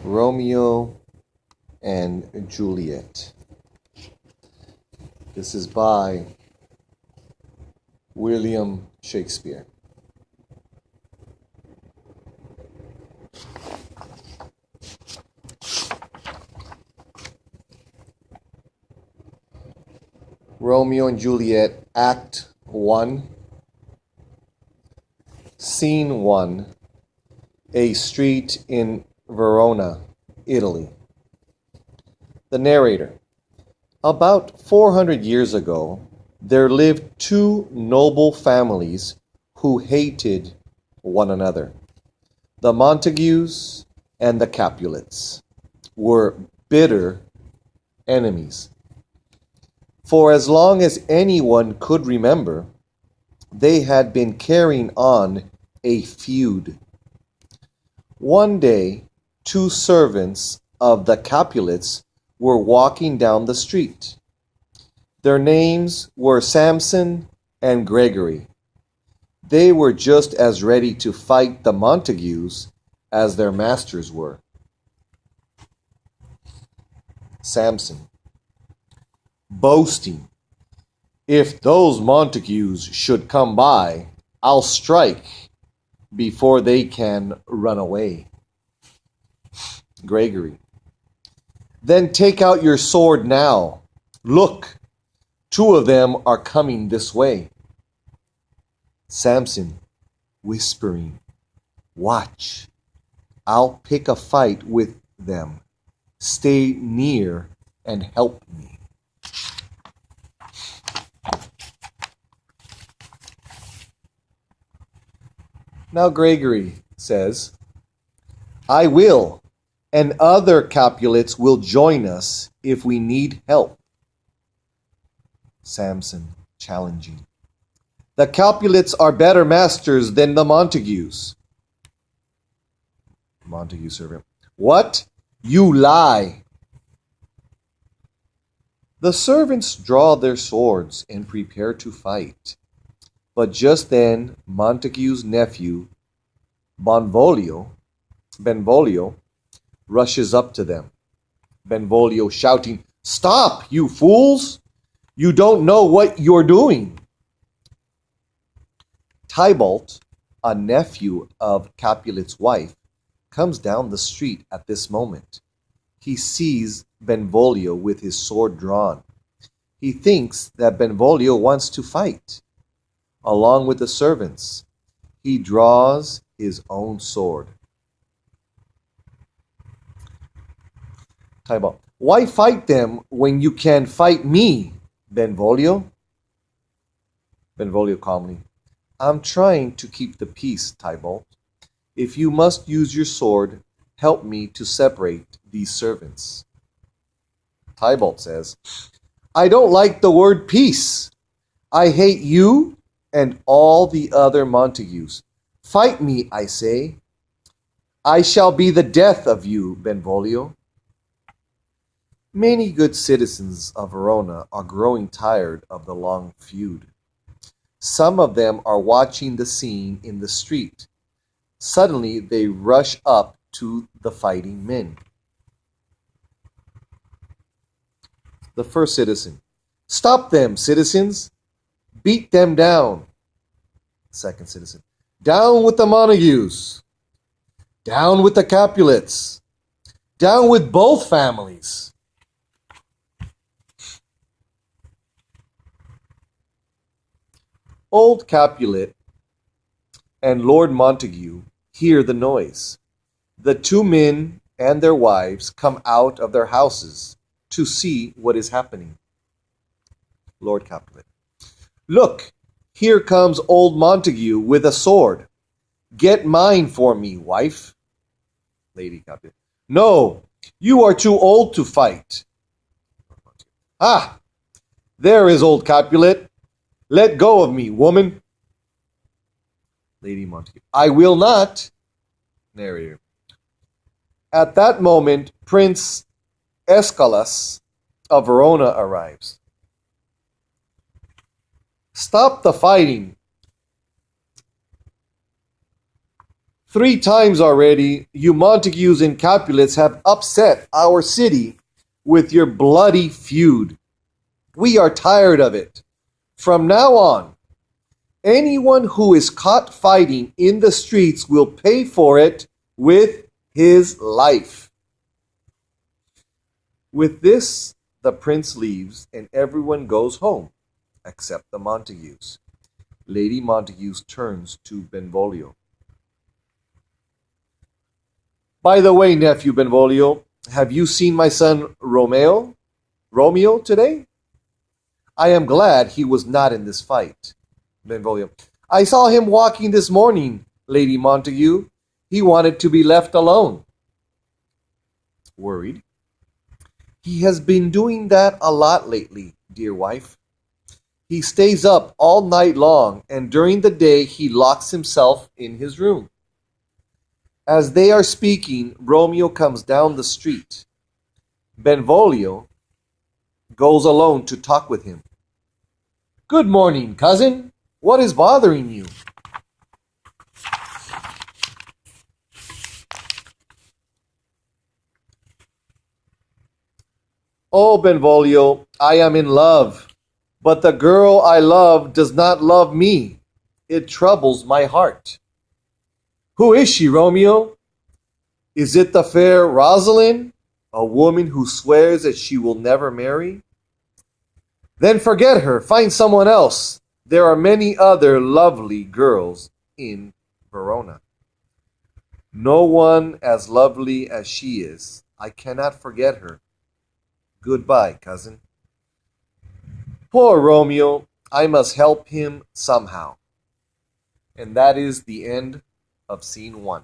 Romeo and Juliet. This is by William Shakespeare. Romeo and Juliet, Act 1, Scene 1, a street in Verona, Italy. The narrator. About 400 years ago, there lived two noble families who hated one another. The Montagues and the Capulets were bitter enemies. For as long as anyone could remember, they had been carrying on a feud. One day, two servants of the Capulets were walking down the street. Their names were Samson and Gregory. They were just as ready to fight the Montagues as their masters were. Samson. Boasting. If those Montagues should come by, I'll strike before they can run away. Gregory. Then take out your sword now. Look, two of them are coming this way. Samson, whispering, watch. I'll pick a fight with them. Stay near and help me. Now Gregory says, I will, and other Capulets will join us if we need help. Samson, challenging. The Capulets are better masters than the Montagues. Montague servant. What? You lie. The servants draw their swords and prepare to fight. But just then Montague's nephew, Benvolio, rushes up to them. Benvolio shouting, Stop, you fools! You don't know what you're doing. Tybalt, a nephew of Capulet's wife, comes down the street at this moment. He sees Benvolio with his sword drawn. He thinks that Benvolio wants to fight. Along with the servants, he draws his own sword. Tybalt. Why fight them when you can fight me, Benvolio? Benvolio calmly. I'm trying to keep the peace, Tybalt. If you must use your sword, help me to separate these servants. Tybalt says, I don't like the word peace. I hate you and all the other Montagues. Fight me, I say. I shall be the death of you, Benvolio. Many good citizens of Verona are growing tired of the long feud. Some of them are watching the scene in the street. Suddenly they rush up to the fighting men. The first citizen. Stop them, citizens! Beat them down. Second citizen. Down with the Montagues. Down with the Capulets. Down with both families. Old Capulet and Lord Montague hear the noise. The two men and their wives come out of their houses to see what is happening. Lord Capulet. Look, here comes old Montague with a sword. Get mine for me, wife. Lady Capulet. No, you are too old to fight. Ah, there is old Capulet. Let go of me, woman. Lady Montague. I will not. Narrator. At that moment, Prince Escalus of Verona arrives. Stop the fighting. 3 times already, you Montagues and Capulets have upset our city with your bloody feud. We are tired of it. From now on, anyone who is caught fighting in the streets will pay for it with his life. With this, the prince leaves and everyone goes home, except the Montagues. Lady Montague turns to Benvolio. By the way, nephew Benvolio, have you seen my son Romeo today? I am glad he was not in this fight. Benvolio. I saw him walking this morning, Lady Montague. He wanted to be left alone. Worried. He has been doing that a lot lately, dear wife. He stays up all night long, and during the day he locks himself in his room. As they are speaking, Romeo comes down the street. Benvolio goes alone to talk with him. Good morning, cousin. What is bothering you? Oh, Benvolio, I am in love, but the girl I love does not love me. It troubles my heart. Who is she, Romeo? Is it the fair Rosalind, a woman who swears that she will never marry? Then forget her, find someone else. There are many other lovely girls in Verona. No one as lovely as she is. I cannot forget her. Goodbye, cousin. Poor Romeo, I must help him somehow. And that is the end of scene 1.